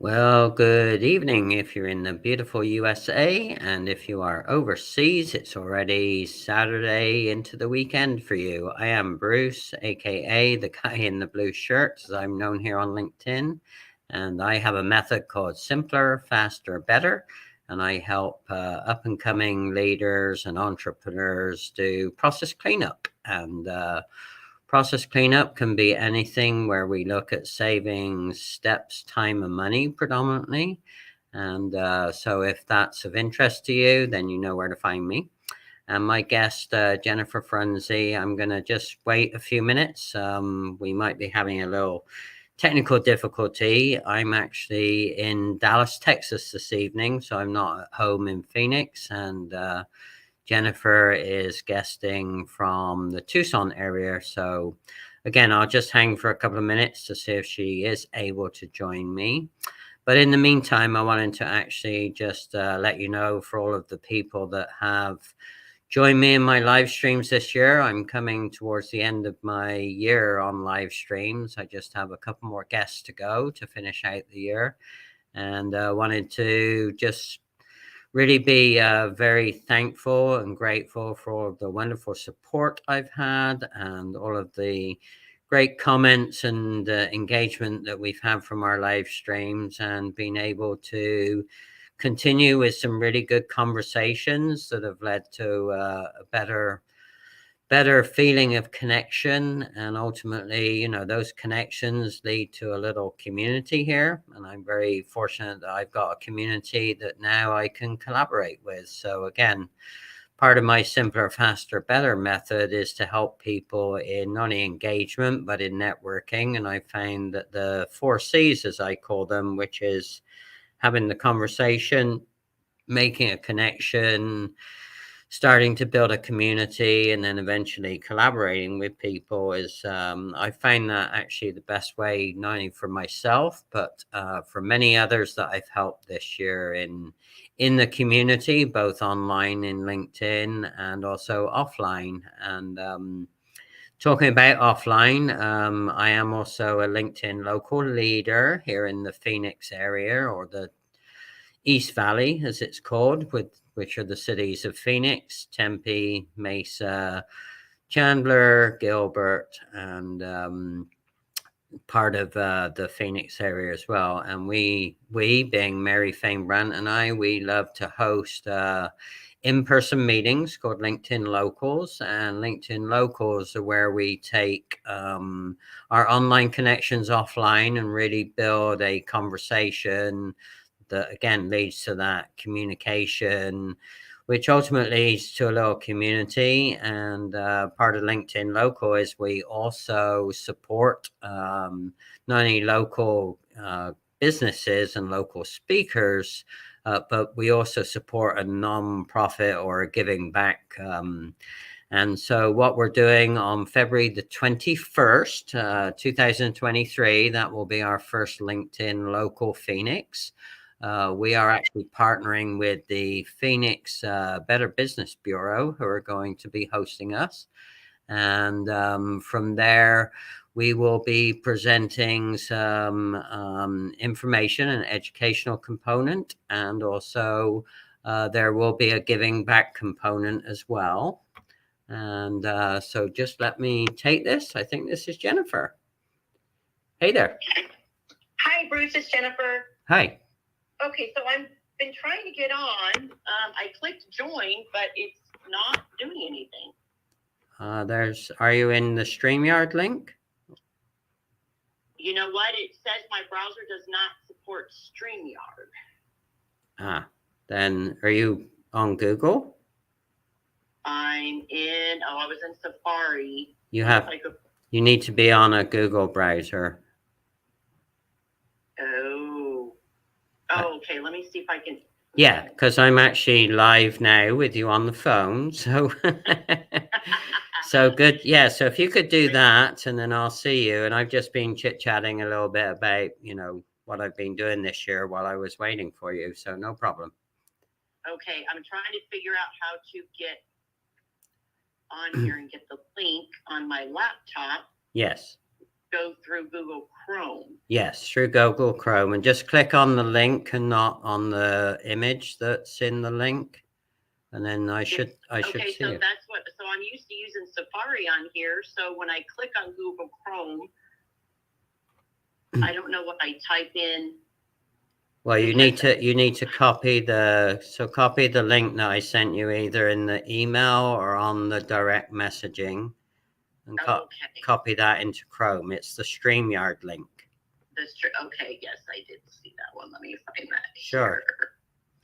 Well, good evening if you're in the beautiful USA, and if you are overseas, it's already Saturday into the weekend for you. I am Bruce, aka the guy in the blue shirt, as I'm known here on LinkedIn, and I have a method called Simpler, Faster, Better, and I help up-and-coming leaders and entrepreneurs do process cleanup. And process cleanup can be anything where we look at saving steps, time, and money predominantly. And so if that's of interest to you, then you know where to find me. And my guest, Jennifer Frunzi, I'm going to just wait a few minutes. We might be having a little technical difficulty. I'm actually in Dallas, Texas this evening, so I'm not at home in Phoenix. And Jennifer is guesting from the Tucson area. So again, I'll just hang for a couple of minutes to see if she is able to join me. But in the meantime, I wanted to actually just let you know, for all of the people that have joined me in my live streams this year, I'm coming towards the end of my year on live streams. I just have a couple more guests to go to finish out the year. And wanted to just really be very thankful and grateful for all of the wonderful support I've had and all of the great comments and engagement that we've had from our live streams, and being able to continue with some really good conversations that have led to a better feeling of connection. And ultimately, those connections lead to a little community here. And I'm very fortunate that I've got a community that now I can collaborate with. So again, part of my Simpler, Faster, Better method is to help people in not only engagement, but in networking. And I find that the 4 C's, as I call them, which is having the conversation, making a connection, starting to build a community, and then eventually collaborating with people, is I find that actually the best way, not only for myself, but for many others that I've helped this year in the community, both online in LinkedIn and also offline. And talking about offline, I am also a LinkedIn local leader here in the Phoenix area, or the East Valley, as it's called, which are the cities of Phoenix, Tempe, Mesa, Chandler, Gilbert, and part of the Phoenix area as well. And we being Mary Fane Brandt and I, we love to host in-person meetings called LinkedIn Locals. And LinkedIn Locals are where we take our online connections offline and really build a conversation that again leads to that communication, which ultimately leads to a little community. And part of LinkedIn Local is we also support not only local businesses and local speakers, but we also support a non-profit or a giving back. And so what we're doing on February the 21st, 2023, that will be our first LinkedIn Local Phoenix. We are actually partnering with the Phoenix Better Business Bureau, who are going to be hosting us. And from there, we will be presenting some information and educational component. And also there will be a giving back component as well. And so just let me take this. I think this is Jennifer. Hey there. Hi, Bruce. It's Jennifer. Hi. Okay, so I've been trying to get on. I clicked join, but it's not doing anything. Are you in the StreamYard link? You know what? It says my browser does not support StreamYard. Then are you on Google? I was in Safari. You need to be on a Google browser. Oh, okay. Let me see if I can. Yeah, because I'm actually live now with you on the phone. So, so good. Yeah. So if you could do that, and then I'll see you. And I've just been chit-chatting a little bit about, what I've been doing this year while I was waiting for you. So no problem. Okay. I'm trying to figure out how to get on here and get the link on my laptop. Yes. go through Google Chrome. Yes, through Google Chrome, and just click on the link and not on the image that's in the link. And then I should Okay, see so it. that's what, so I'm used to using Safari on here. So when I click on Google Chrome, I don't know what I type in. Well, you need to copy the link that I sent you either in the email or on the direct messaging, and copy that into Chrome. It's the StreamYard link. Okay, yes, I did see that one. Let me find that. Sure. Here.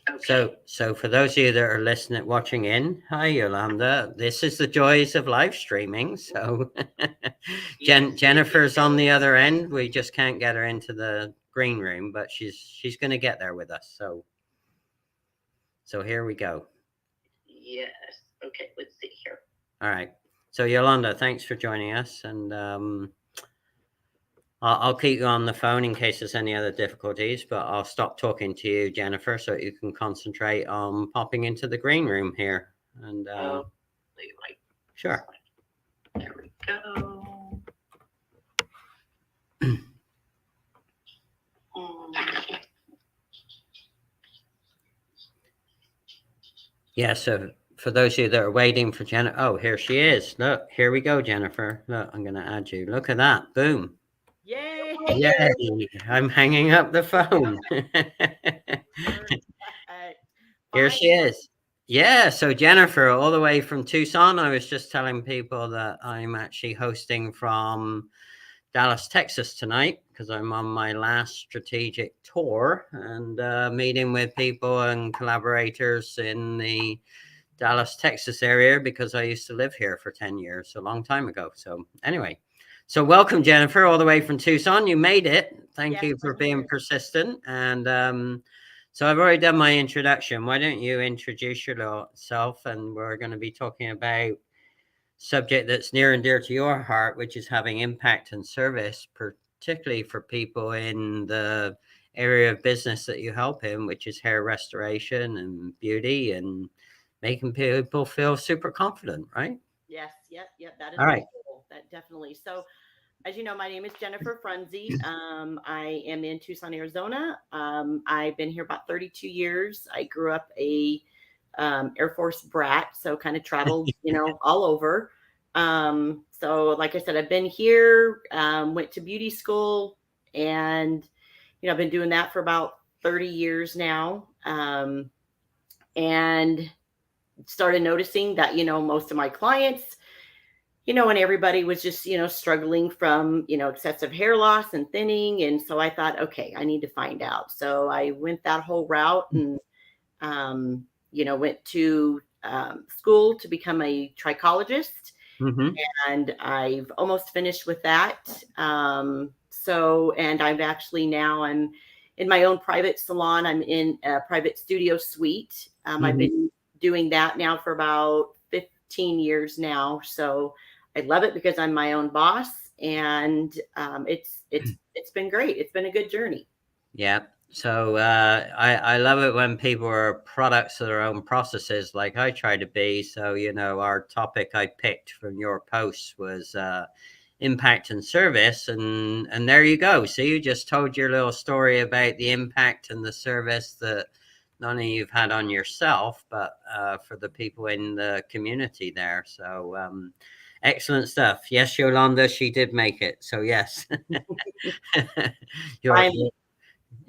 Okay. So for those of you that are listening, watching in, hi Yolanda. This is the joys of live streaming. So Jennifer's on the other end. We just can't get her into the green room, but she's going to get there with us. So here we go. Yes. Okay. Let's see here. All right. So Yolanda, thanks for joining us, and I'll keep you on the phone in case there's any other difficulties, but I'll stop talking to you, Jennifer, so you can concentrate on popping into the green room here. And sure. There we go. Yeah, so for those of you that are waiting for Jennifer, oh, here she is. Look, here we go, Jennifer. Look, I'm going to add you. Look at that. Boom. Yay! Yay! I'm hanging up the phone. Here she is. Yeah, so Jennifer, all the way from Tucson. I was just telling people that I'm actually hosting from Dallas, Texas tonight because I'm on my last strategic tour and meeting with people and collaborators in the Dallas, Texas area because I used to live here for 10 years, a long time ago. So anyway, so welcome, Jennifer, all the way from Tucson. You made it. Thank you for being persistent. And so I've already done my introduction. Why don't you introduce yourself? And we're going to be talking about subject that's near and dear to your heart, which is having impact and service, particularly for people in the area of business that you help in, which is hair restoration and beauty and making people feel super confident, right? Yes, yep. That is all right. Cool. That definitely. So, as you know, my name is Jennifer Frunzi. I am in Tucson, Arizona. I've been here about 32 years. I grew up a Air Force brat, so kind of traveled, all over. So like I said, I've been here, went to beauty school, and, I've been doing that for about 30 years now. And started noticing that, most of my clients, and everybody was just, struggling from, excessive hair loss and thinning. And so I thought, okay, I need to find out. So I went that whole route and, went to school to become a trichologist. Mm-hmm. And I've almost finished with that. And I'm actually now I'm in my own private salon. I'm in a private studio suite. I've been doing that now for about 15 years now. So I love it because I'm my own boss, and it's been great. It's been a good journey. Yeah. So I love it when people are products of their own processes, like I try to be. So, our topic I picked from your post was impact and service. And there you go. So you just told your little story about the impact and the service that not only you've had on yourself, but for the people in the community there. So excellent stuff. Yes, Yolanda, she did make it. So yes.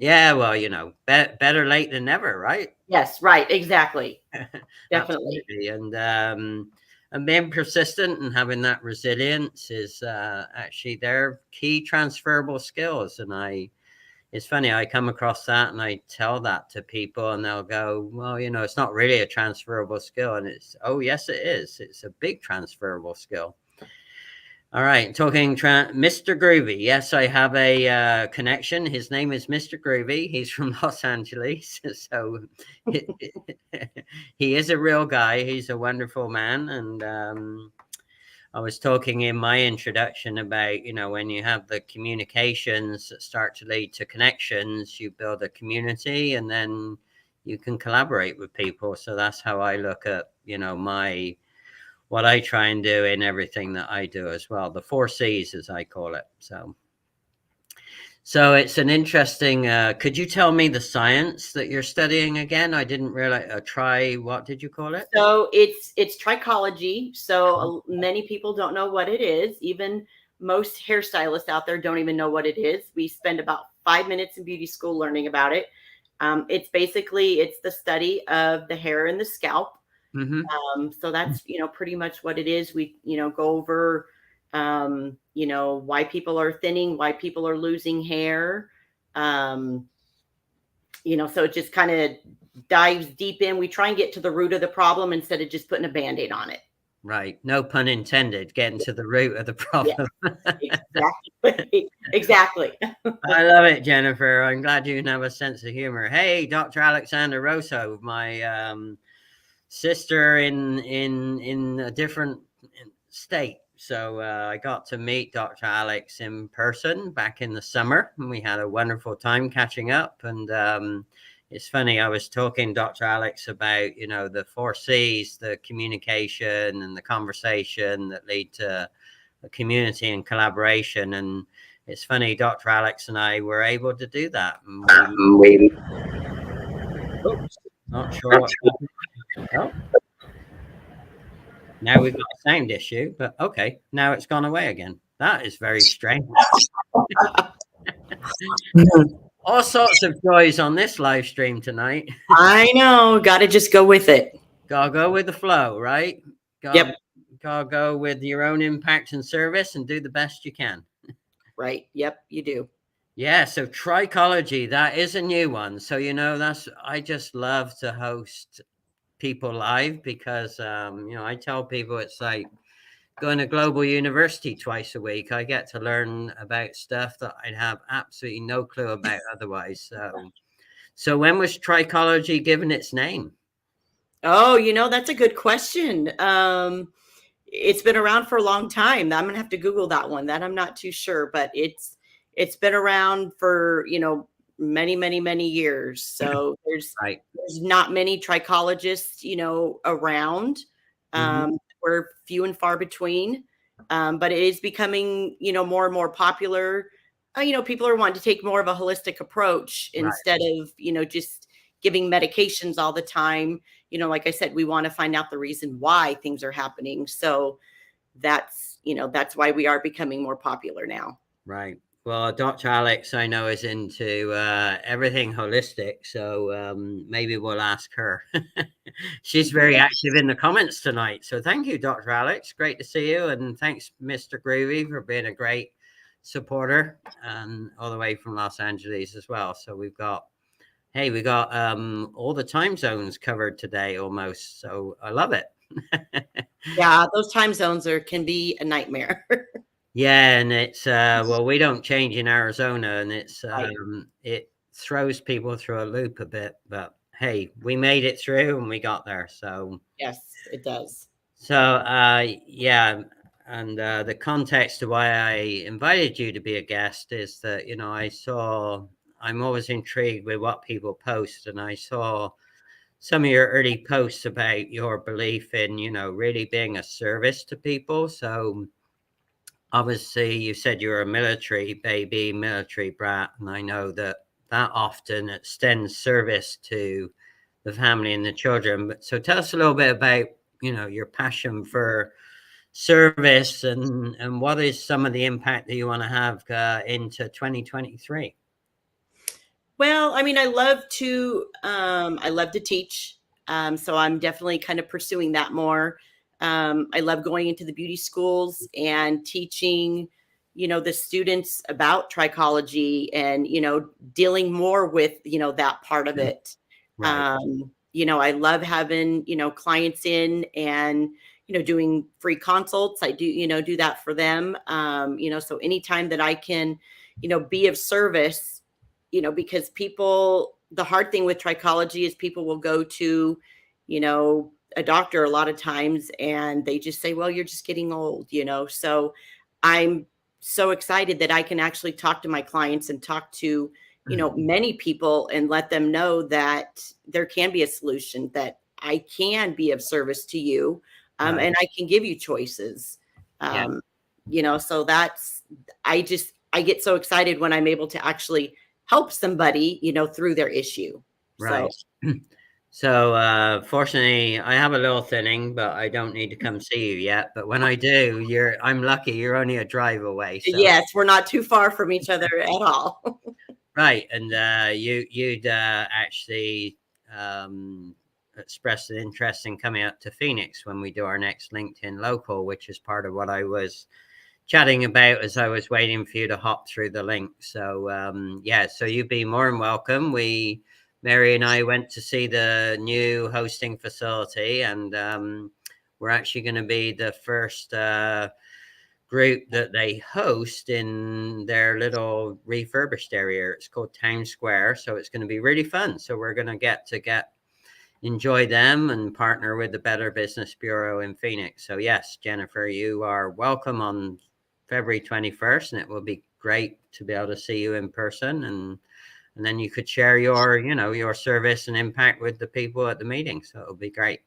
Yeah, well, better late than never, right? Yes, right, exactly. Definitely. And being persistent and having that resilience is actually their key transferable skills. And it's funny, I come across that and I tell that to people and they'll go, well, it's not really a transferable skill. And it's, oh, yes, it is. It's a big transferable skill. All right, talking Mr. Groovy. Yes, I have a connection. His name is Mr. Groovy. He's from Los Angeles. So he is a real guy. He's a wonderful man. And I was talking in my introduction about, when you have the communications that start to lead to connections, you build a community and then you can collaborate with people. So that's how I look at, my what I try and do in everything that I do as well. The 4 C's, as I call it. So it's an interesting, could you tell me the science that you're studying again? I didn't realize, what did you call it? So it's trichology. So many people don't know what it is. Even most hairstylists out there don't even know what it is. We spend about 5 minutes in beauty school learning about it. It's the study of the hair and the scalp. So that's, pretty much what it is. We, go over, why people are thinning, why people are losing hair. So it just kind of dives deep in. We try and get to the root of the problem instead of just putting a Band-Aid on it. Right. No pun intended, getting to the root of the problem. Yes, exactly. Exactly. I love it, Jennifer. I'm glad you have a sense of humor. Hey, Dr. Alexander Rosso, my sister in a different state. So I got to meet Dr. Alex in person back in the summer, and we had a wonderful time catching up. And it's funny, I was talking to Dr. Alex about, the 4 C's, the communication and the conversation that lead to a community and collaboration. And it's funny, Dr. Alex and I were able to do that. Oops, not sure what happened. Oh. Now we've got a sound issue, but okay, now it's gone away again. That is very strange. All sorts of joys on this live stream tonight. I know. Got to just go with it. Gotta go with the flow, right? Yep. Gotta go with your own impact and service and do the best you can. Right. Yep, you do. Yeah. So trichology, that is a new one. So, I just love to host people live because, I tell people it's like going to global university twice a week. I get to learn about stuff that I'd have absolutely no clue about otherwise. So when was trichology given its name? Oh, that's a good question. It's been around for a long time. I'm gonna have to Google that one. That I'm not too sure, but it's been around for many, many, many years. So there's not many trichologists around. We're few and far between, but it is becoming more and more popular. People are wanting to take more of a holistic approach instead of just giving medications all the time. Like I said, we want to find out the reason why things are happening. So that's why we are becoming more popular now. Right. Well, Dr. Alex, I know, is into everything holistic. So maybe we'll ask her. She's very active in the comments tonight. So thank you, Dr. Alex. Great to see you. And thanks, Mr. Groovy, for being a great supporter and all the way from Los Angeles as well. So we got all the time zones covered today almost. So I love it. Yeah, those time zones can be a nightmare. Yeah, and it's we don't change in Arizona, and it's it throws people through a loop a bit. But hey, we made it through and we got there. So yes, it does. So yeah, and the context of why I invited you to be a guest is that I'm always intrigued with what people post, and I saw some of your early posts about your belief in really being a service to people. So obviously you said you're a military baby, military brat, and I know that often extends service to the family and the children. But so tell us a little bit about your passion for service and what is some of the impact that you want to have into 2023. Well, I mean, I love to teach. So I'm definitely kind of pursuing that more. I love going into the beauty schools and teaching, the students about trichology and, dealing more with, that part of it. Right. I love having, clients in and, doing free consults. I do, do that for them. So anytime that I can, be of service, because the hard thing with trichology is people will go to, a doctor a lot of times and they just say, well, you're just getting old, so I'm so excited that I can actually talk to my clients and talk to, many people and let them know that there can be a solution, that I can be of service to you. Right. and I can give you choices. Yeah. So I get so excited when I'm able to actually help somebody, through their issue. Right. So fortunately I have a little thinning, but I don't need to come see you yet. But when I do, I'm lucky. You're only a drive away. So Yes, we're not too far from each other at all. right. And you'd actually expressed an interest in coming up to Phoenix when we do our next LinkedIn local, which is part of what I was chatting about as I was waiting for you to hop through the link. So so you'd be more than welcome. Mary and I went to see the new hosting facility, and we're actually going to be the first group that they host in their little refurbished area. It's called Town Square, so it's going to be really fun. So we're going to get enjoy them and partner with the Better Business Bureau in Phoenix. So yes, Jennifer, you are welcome on February 21st, and it will be great to be able to see you in person, and then you could share your service and impact with the people at the meeting. So it'll be great.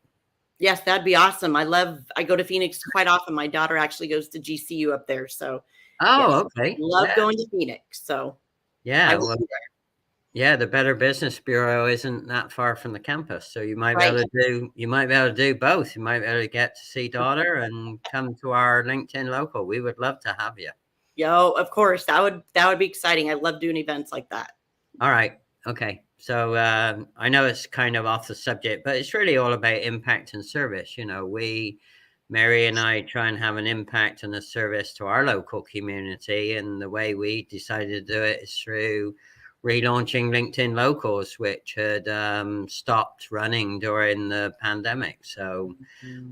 Yes, that'd be awesome. I go to Phoenix quite often. My daughter actually goes to GCU up there. So yes, Okay. love going to Phoenix. So yeah, well, yeah, the Better Business Bureau isn't that far from the campus. So you might be able to do both. You might be able to get to see daughter and come to our LinkedIn local. We would love to have you. Of course. That would be exciting. I love doing events like that. All right. Okay. So I know it's kind of off the subject, but it's really all about impact and service. Mary and I try and have an impact and a service to our local community. And the way we decided to do it is through relaunching LinkedIn Locals, which had stopped running during the pandemic. So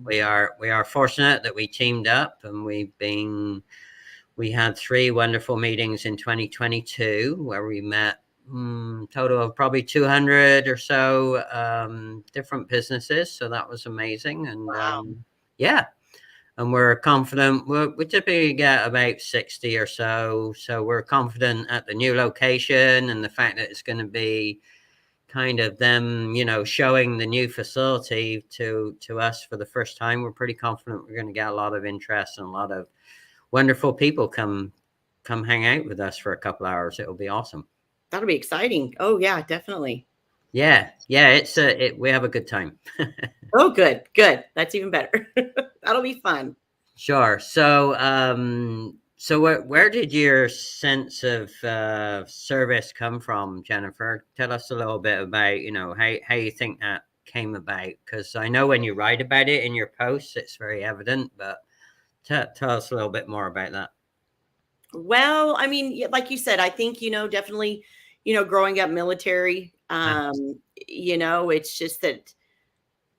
we are fortunate that we teamed up, and we had 3 wonderful meetings in 2022 where we met total of probably 200 or so different businesses. So that was amazing. And wow. And we're confident. We typically get about 60 or so. So we're confident at the new location, and the fact that it's going to be kind of them, showing the new facility to us for the first time. We're pretty confident we're going to get a lot of interest and a lot of wonderful people come hang out with us for a couple hours. It'll be awesome. That'll be exciting. Oh yeah, definitely. Yeah. We have a good time. Oh, good. That's even better. That'll be fun. Sure. So, where did your sense of service come from, Jennifer? Tell us a little bit about, how you think that came about. Because I know when you write about it in your posts, it's very evident. But tell us a little bit more about that. Well, I mean, like you said, I think, definitely, growing up military, it's just that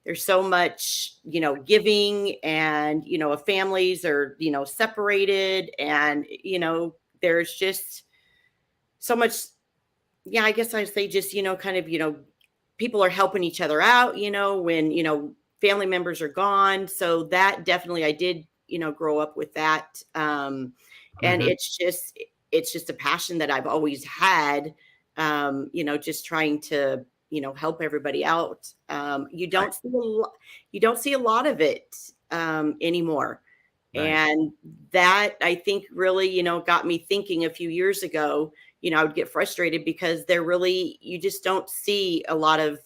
there's so much, giving, and, families are, separated, and, there's just so much. Yeah, I guess I'd say just, kind of, people are helping each other out, when, family members are gone. So that definitely, I did, grow up with that. And it's just a passion that I've always had, just trying to, help everybody out. You don't see a lot of it anymore. Right. And that, I think, really, got me thinking a few years ago. I would get frustrated because you just don't see a lot of,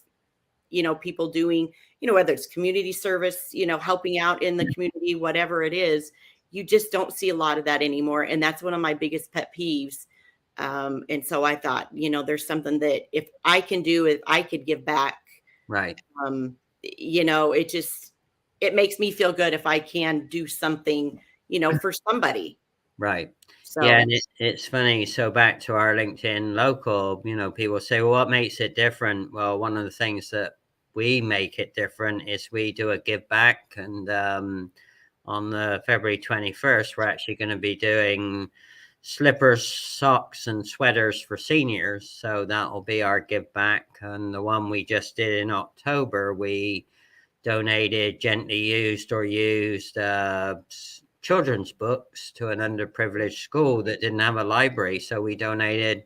people doing, whether it's community service, helping out in the community, whatever it is, you just don't see a lot of that anymore. And that's one of my biggest pet peeves. And so I thought, there's something that if I can do it, I could give back. Right. It makes me feel good if I can do something, for somebody. Right. So, yeah. And it's funny. So back to our LinkedIn local, people say, well, what makes it different? Well, one of the things that we make it different is we do a give back. And on the February 21st, we're actually going to be doing slippers, socks, and sweaters for seniors. So that will be our give back. And the one we just did in October, we donated gently used or used children's books to an underprivileged school that didn't have a library. So we donated, it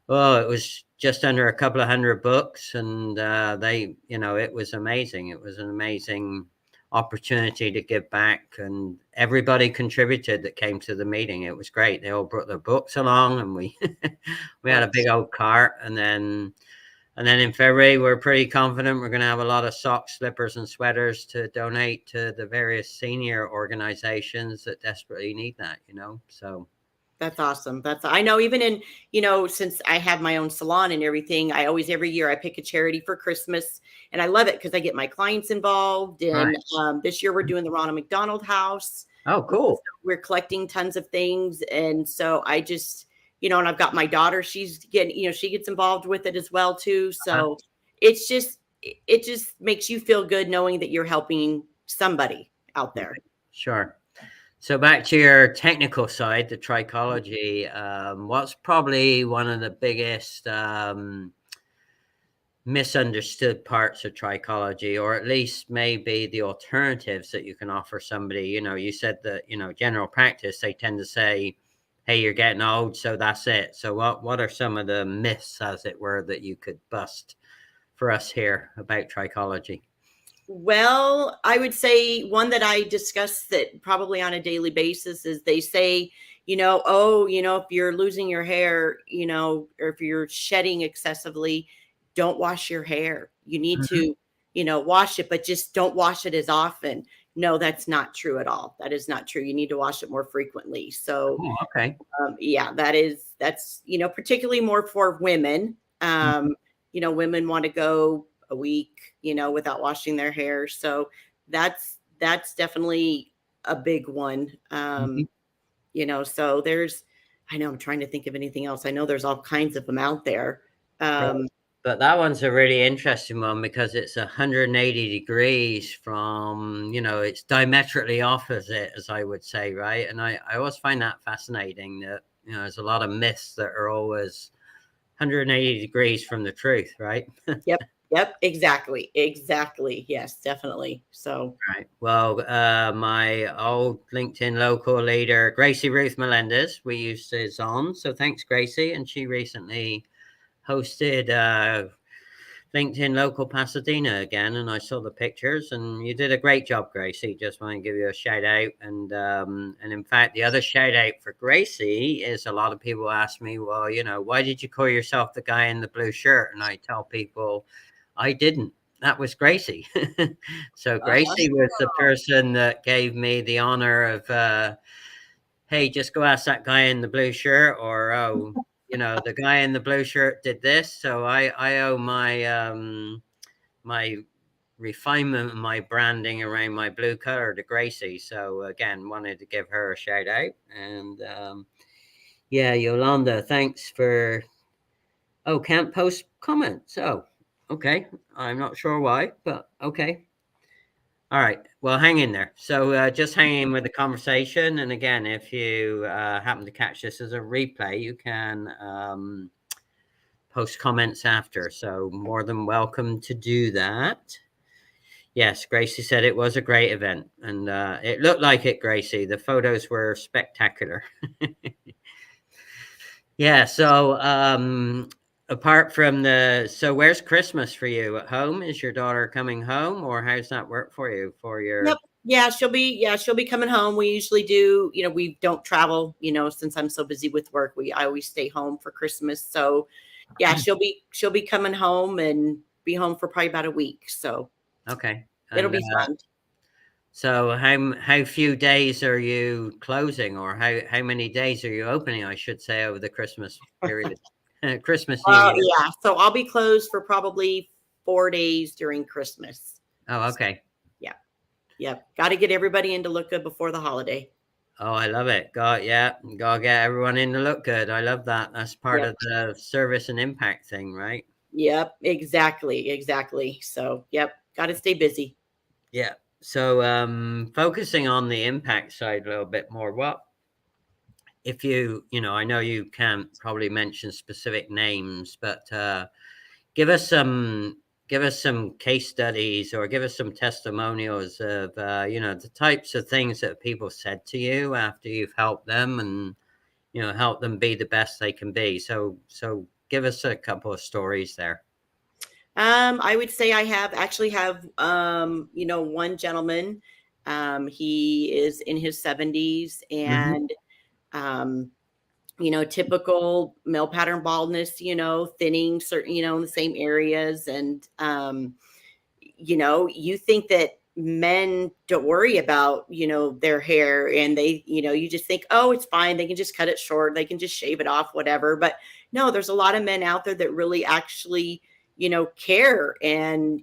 was just under a couple of hundred books, and it was amazing. It was an amazing opportunity to give back, and everybody contributed that came to the meeting. It was great. They all brought their books along, and we we had a big old cart. And then in February, we're pretty confident we're going to have a lot of socks, slippers, and sweaters to donate to the various senior organizations that desperately need that, so. That's awesome. I know, even in, since I have my own salon and everything, every year I pick a charity for Christmas, and I love it because I get my clients involved. And this year we're doing the Ronald McDonald House. Oh, cool. So we're collecting tons of things. And so I just, and I've got my daughter, she's getting, she gets involved with it as well too. So it just makes you feel good knowing that you're helping somebody out there. Sure. So back to your technical side, the trichology, what's probably one of the biggest misunderstood parts of trichology, or at least maybe the alternatives that you can offer somebody? You said that, general practice, they tend to say, hey, you're getting old, so that's it. So what are some of the myths, as it were, that you could bust for us here about trichology? Well, I would say one that I discuss that probably on a daily basis is they say, if you're losing your hair, or if you're shedding excessively, don't wash your hair. You need to, wash it, but just don't wash it as often. No, that's not true at all. That is not true. You need to wash it more frequently. So, okay. That's, particularly more for women. Women want to go a week, without washing their hair. So that's definitely a big one. So I'm trying to think of anything else. I know there's all kinds of them out there. But that one's a really interesting one because it's 180 degrees from, it's diametrically opposite, as I would say, right? And I always find that fascinating that, there's a lot of myths that are always 180 degrees from the truth, right? Yep, exactly. Yes, definitely. So, right. Well, my old LinkedIn local leader, Gracie Ruth Melendez, we used to on. So thanks, Gracie. And she recently hosted LinkedIn local Pasadena again, and I saw the pictures, and you did a great job, Gracie. Just want to give you a shout out. And in fact, the other shout out for Gracie is a lot of people ask me, well, why did you call yourself the guy in the blue shirt? And I tell people, I didn't. That was Gracie. So Gracie was the person that gave me the honor of, hey, just go ask that guy in the blue shirt, or, oh, the guy in the blue shirt did this. So I owe my my refinement and my branding around my blue color to Gracie. So again, wanted to give her a shout out. And Yolanda, thanks for. Oh, can't post comments. Oh, okay. I'm not sure why, but okay. All right. Well, hang in there. So just hang in with the conversation. And again, if you happen to catch this as a replay, you can post comments after. So more than welcome to do that. Yes, Gracie said it was a great event. And it looked like it, Gracie. The photos were spectacular. Yeah. So apart from so where's Christmas for you? At home? Is your daughter coming home, or how's that work for you for your? Yep. Yeah, she'll be coming home. We usually do, we don't travel, since I'm so busy with work. I always stay home for Christmas. So yeah, she'll be coming home and be home for probably about a week. So okay. It'll be fun. So how few days are you closing, or how many days are you opening, I should say, over the Christmas period? Christmas New Year. Yeah. So I'll be closed for probably 4 days during Christmas. Oh, okay. Yeah. Yep. Got to get everybody in to look good before the holiday. Oh, I love it. Gotta get everyone in to look good. I love that. That's part of the service and impact thing, right? Yep. Exactly. So, yep. Got to stay busy. Yeah. So focusing on the impact side a little bit more, if you I know you can't probably mention specific names, but give us some case studies, or give us some testimonials of the types of things that people said to you after you've helped them, and help them be the best they can be. So give us a couple of stories there. I would say I actually have, one gentleman. He is in his 70s Mhm. and, typical male pattern baldness, thinning certain, in the same areas. And, you think that men don't worry about, their hair, and they, you just think, oh, it's fine. They can just cut it short. They can just shave it off, whatever. But no, there's a lot of men out there that really actually, care and,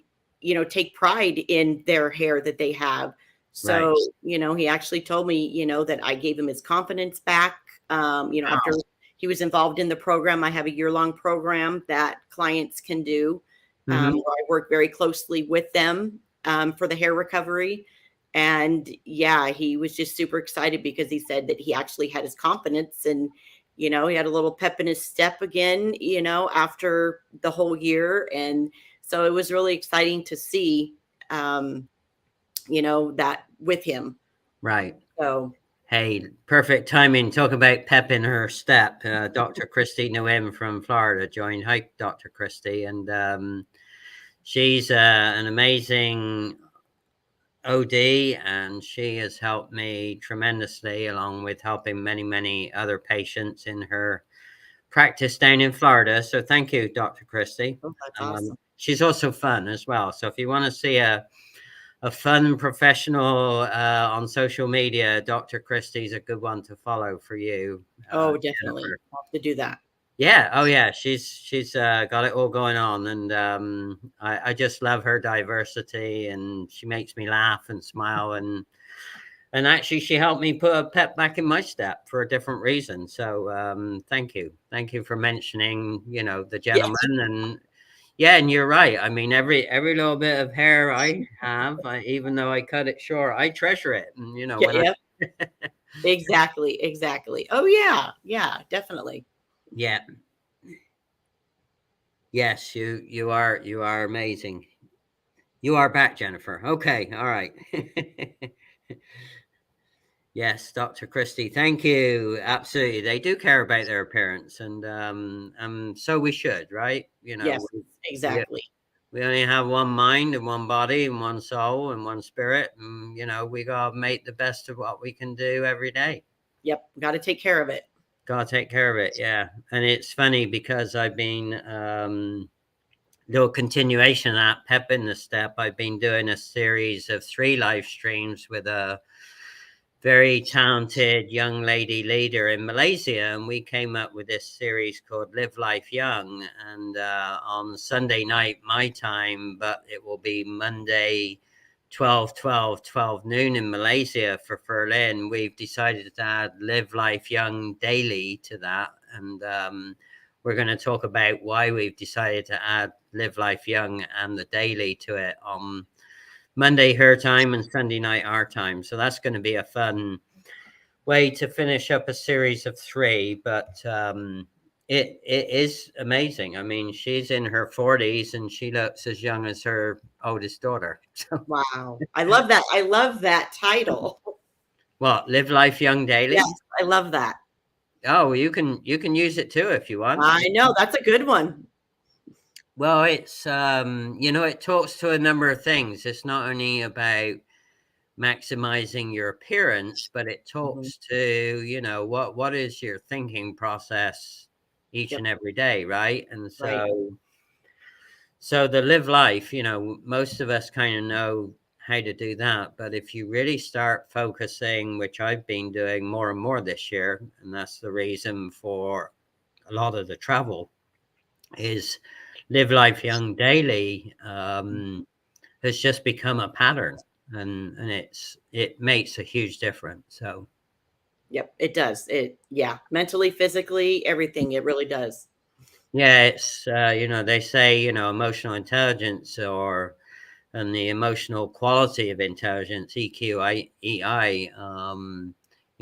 take pride in their hair that they have. Right. So, he actually told me, that I gave him his confidence back. After he was involved in the program, I have a year-long program that clients can do, Mhm. where I work very closely with them, for the hair recovery. And yeah, he was just super excited because he said that he actually had his confidence, and, he had a little pep in his step again, after the whole year. And so it was really exciting to see, that with him. Right. So, Hey, perfect timing. Talk about pep in her step. Dr. Christy Nguyen from Florida joined. Hi, Dr. Christy. And she's an amazing OD, and she has helped me tremendously, along with helping many, many other patients in her practice down in Florida. So thank you, Dr. Christy. oh, that's awesome. She's also fun as well. So if you want to see a fun professional on social media, Dr. Christie's a good one to follow for you. Oh, definitely. Jennifer. I'll have to do that. Yeah. Oh, yeah. She's got it all going on, and I just love her diversity, and she makes me laugh and smile, and actually she helped me put a pep back in my step for a different reason. So thank you for mentioning the Yes. gentleman. And yeah, and you're right. I mean, every little bit of hair I have, even though I cut it short, I treasure it. And Yeah. when I Yep. Exactly. Exactly. Oh yeah. Yeah. Definitely. yeah, yes, you are amazing. You are back, Jennifer. Okay, all right. Yes, Dr. Christie, thank you. Absolutely, they do care about their appearance, and so we should, right? Yes. We Exactly. we only have one mind and one body and one soul and one spirit, and we gotta make the best of what we can do every day. Yep. Got to take care of it. Gotta take care of it, yeah. And it's funny because I've been little continuation of that pep in the step. I've been doing a series of 3 live streams with a very talented young lady leader in Malaysia, and we came up with this series called Live Life Young. And on Sunday night, my time, but it will be Monday, 12 noon in Malaysia for Berlin. We've decided to add Live Life Young daily to that, and we're going to talk about why we've decided to add Live Life Young and the daily to it on Monday her time and Sunday night our time. So that's going to be a fun way to finish up a series of 3. But it is amazing. I mean, she's in her 40s and she looks as young as her oldest daughter. So Wow. I love that. I love that title. what? Live Life Young Yes. Daily? I love that. Oh, well, you can use it too if you want. I know. That's a good one. Well, it's it talks to a number of things. It's not only about maximizing your appearance, but it Mhm. talks to, what is your thinking process each Yep. and every day, right? And Right. so the live life, most of us kind of know how to do that, but if you really start focusing, which I've been doing more and more this year, and that's the reason for a lot of the travel, is live life young daily has just become a pattern, and it makes a huge difference. So Yep. It does. Yeah. Mentally, physically, everything. It really does. yeah, it's they say emotional intelligence, or and the emotional quality of intelligence, EQI.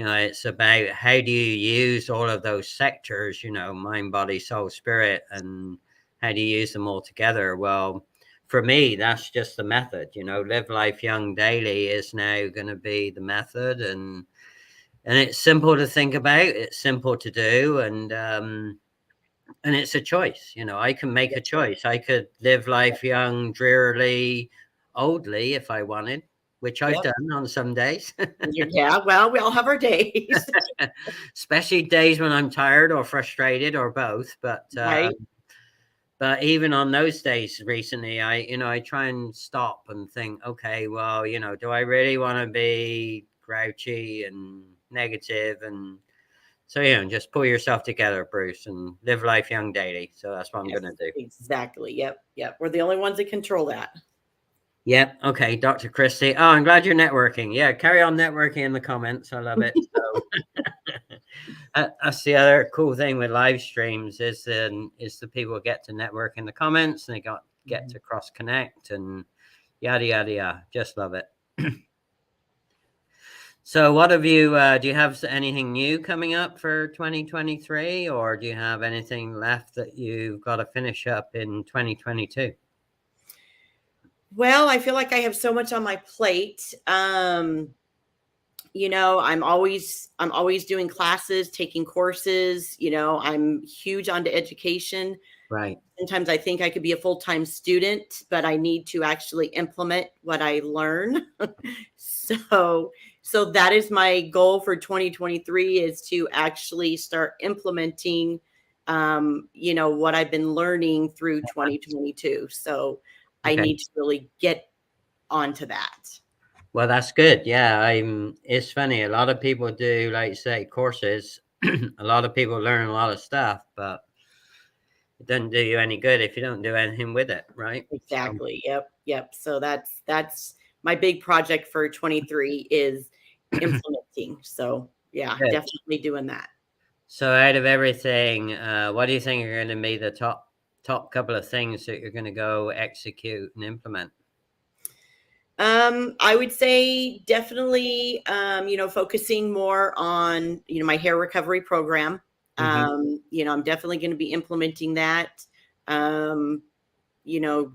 It's about how do you use all of those sectors, mind, body, soul, spirit, and how do you use them all together. Well, for me, that's just the method. Live life young daily is now going to be the method, and it's simple to think about, it's simple to do, and And it's a choice, I can make a choice. I could live life young, drearily, oldly if I wanted, which I've Yep. done on some days. Yeah, well, we all have our days. Especially days when I'm tired or frustrated or both. Right. But even on those days recently, I try and stop and think, okay, well, do I really want to be grouchy and negative? And so, just pull yourself together, Bruce, and live life young daily. So that's what I'm Yes, going to do. exactly. Yep. We're the only ones that control that. Yep. Okay, Dr. Christie. Oh, I'm glad you're networking. Yeah, carry on networking in the comments. I love it. So that's the other cool thing with live streams is the people get to network in the comments and they get to cross connect and yada yada yada. Just love it. So what have you do you have anything new coming up for 2023, or do you have anything left that you've got to finish up in 2022? Well, I feel like I have so much on my plate. I'm always doing classes, taking courses. I'm huge onto education. Right. Sometimes I think I could be a full-time student, but I need to actually implement what I learn. So that is my goal for 2023, is to actually start implementing what I've been learning through 2022. So I Okay. need to really get onto that. Well, that's good. Yeah, it's funny. A lot of people do, like you say, courses. A lot of people learn a lot of stuff, but it doesn't do you any good if you don't do anything with it, right? So, Exactly. Yep. So that's my big project for 23 is implementing. So yeah, good. definitely doing that. So out of everything, what do you think are going to be the top couple of things that you're going to go execute and implement? I would say definitely, focusing more on, my hair recovery program. Hmm. I'm definitely going to be implementing that. Um,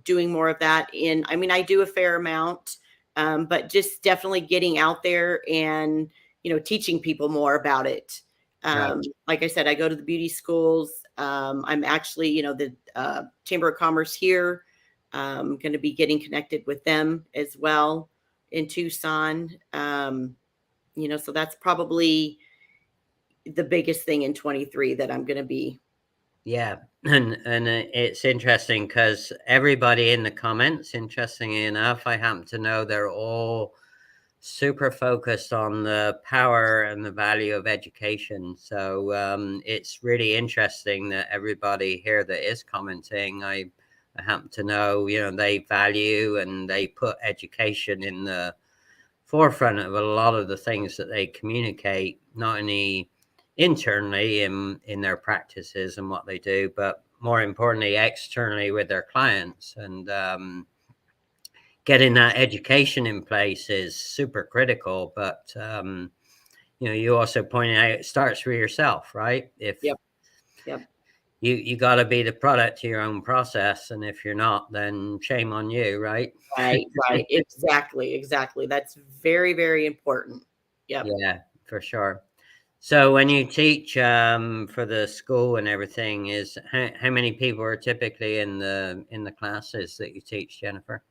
doing more of that I do a fair amount, but just definitely getting out there and, teaching people more about it. Right. Like I said, I go to the beauty schools. I'm actually, the Chamber of Commerce here. Going to be getting connected with them as well in Tucson. So that's probably the biggest thing in 23 that I'm going to be. Yeah, and it's interesting because everybody in the comments, interestingly enough, I happen to know they're all super focused on the power and the value of education. So it's really interesting that everybody here that is commenting, I happen to know, they value and they put education in the forefront of a lot of the things that they communicate, not only internally in their practices and what they do, but more importantly, externally with their clients. And getting that education in place is super critical. But you also pointed out it starts with yourself, right? If Yep. Yep. you got to be the product to your own process, and if you're not, then shame on you, right? Right. Exactly. That's very, very important. Yep. Yeah, for sure. So when you teach for the school and everything, is how many people are typically in the classes that you teach, Jennifer?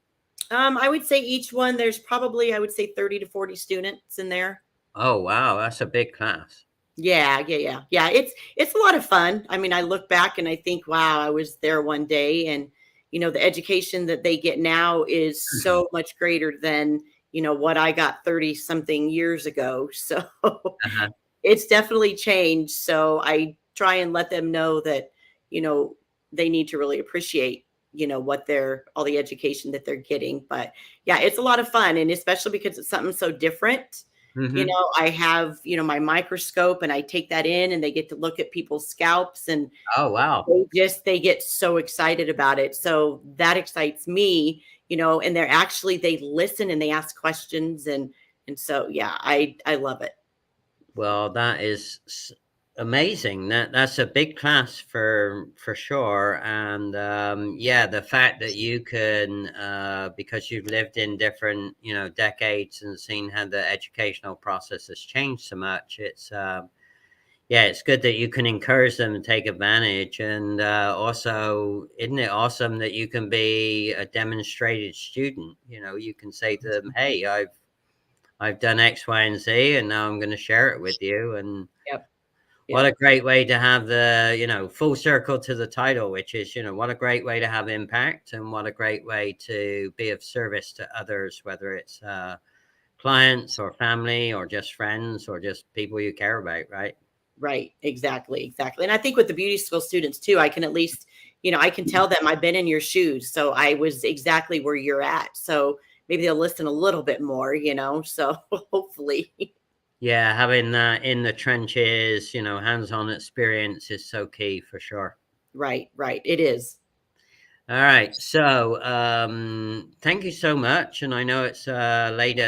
I would say each one, there's probably, I would say 30 to 40 students in there. Oh wow, that's a big class. Yeah. It's a lot of fun. I look back and I think, wow, I was there one day, and the education that they get now is so much greater than, what I got 30 something years ago. So Uh-huh. it's definitely changed. So I try and let them know that, you know, they need to really appreciate, what they're all the education that they're getting. But yeah, it's a lot of fun. And especially because it's something so different. Hmm. I have, my microscope, and I take that in, and they get to look at people's scalps, and Oh wow. they get so excited about it. So that excites me, and they listen and they ask questions, and so yeah, I love it. Well, that is amazing. That's a big class for sure. And yeah, the fact that you can, because you've lived in different, decades and seen how the educational process has changed so much, Yeah, it's good that you can encourage them to take advantage. And also, isn't it awesome that you can be a demonstrated student? You can say to them, hey, I've done X, Y, and Z, and now I'm going to share it with you. And Yep. what a great way to have the, full circle to the title, which is, what a great way to have impact, and what a great way to be of service to others, whether it's clients or family or just friends or just people you care about, right? Right. Exactly. And I think with the beauty school students too, I can at least, I can tell them I've been in your shoes. So I was exactly where you're at. So maybe they'll listen a little bit more, so hopefully. Yeah, having that in the trenches, hands-on experience is so key for sure. Right. It is. All right. So thank you so much. And I know it's later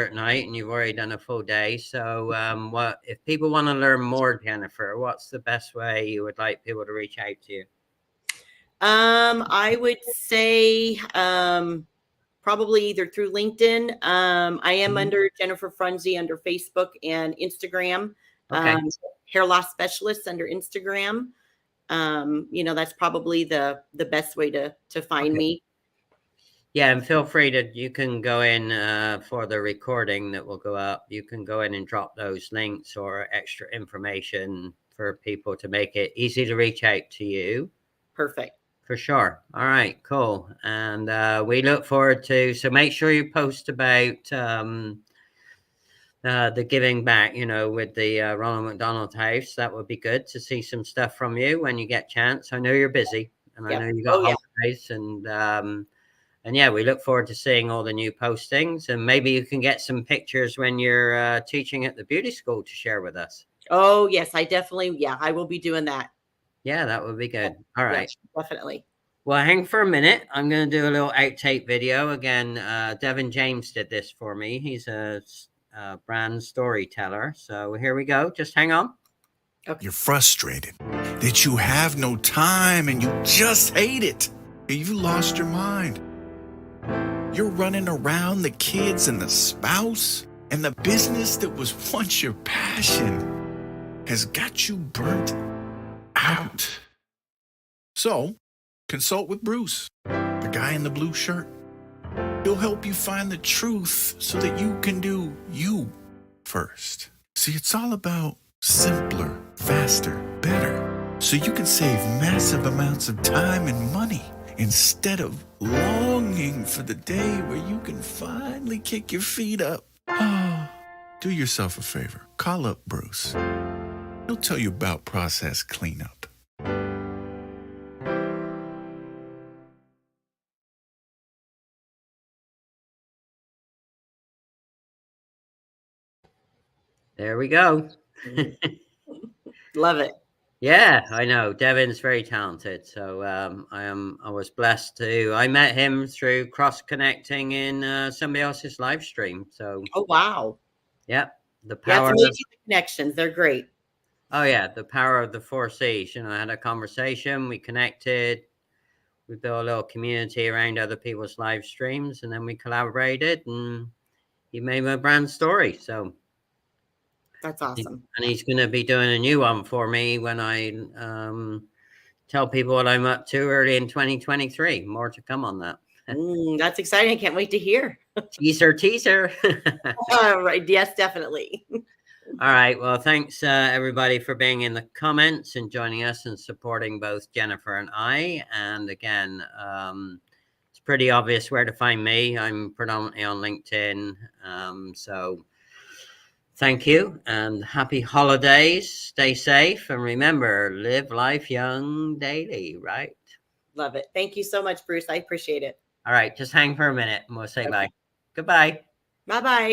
at night and you've already done a full day. So what if people want to learn more, Jennifer, what's the best way you would like people to reach out to you? I would say probably either through LinkedIn. I am under Jennifer Frunzi under Facebook and Instagram. Okay. Hair loss specialist under Instagram. That's probably the best way to find me. Yeah, and feel free you can go in for the recording that will go up. You can go in and drop those links or extra information for people to make it easy to reach out to you. Perfect. For sure. All right, cool. And we look forward to, so make sure you post about the giving back, with the Ronald McDonald House. That would be good to see some stuff from you when you get chance. I know you're busy, and I know you got holidays, and yeah, we look forward to seeing all the new postings, and maybe you can get some pictures when you're teaching at the beauty school to share with us. Oh yes, I will be doing that. Yeah, that would be good. All right. Yeah, definitely. Well, hang for a minute. I'm going to do a little outtake video. Again, Devin James did this for me. He's a brand storyteller. So here we go. Just hang on. Okay. You're frustrated that you have no time and you just hate it. You lost your mind. You're running around the kids and the spouse, and the business that was once your passion has got you burnt out. So, consult with Bruce, the guy in the blue shirt. He'll help you find the truth so that you can do you first. See, it's all about simpler, faster, better, so you can save massive amounts of time and money instead of longing for the day where you can finally kick your feet up. Oh, do yourself a favor. Call up Bruce. He'll tell you about process cleanup. There we go. Love it. Yeah, I know. Devin's very talented. So I was blessed I met him through cross-connecting in somebody else's live stream. So oh wow. Yeah. The power of connections. They're great. Oh yeah, the power of the 4 C's. I had a conversation, we connected, we built a little community around other people's live streams, and then we collaborated, and he made my brand story. So that's awesome. And he's going to be doing a new one for me when I tell people what I'm up to early in 2023. More to come on that. That's exciting. I can't wait to hear. Teaser. All right. Yes, definitely. All right. Well, thanks everybody for being in the comments and joining us and supporting both Jennifer and I. And again, it's pretty obvious where to find me. I'm predominantly on LinkedIn. So thank you and happy holidays. Stay safe. And remember, live life young daily, right? Love it. Thank you so much, Bruce. I appreciate it. All right. Just hang for a minute and we'll say bye. Goodbye. Bye-bye.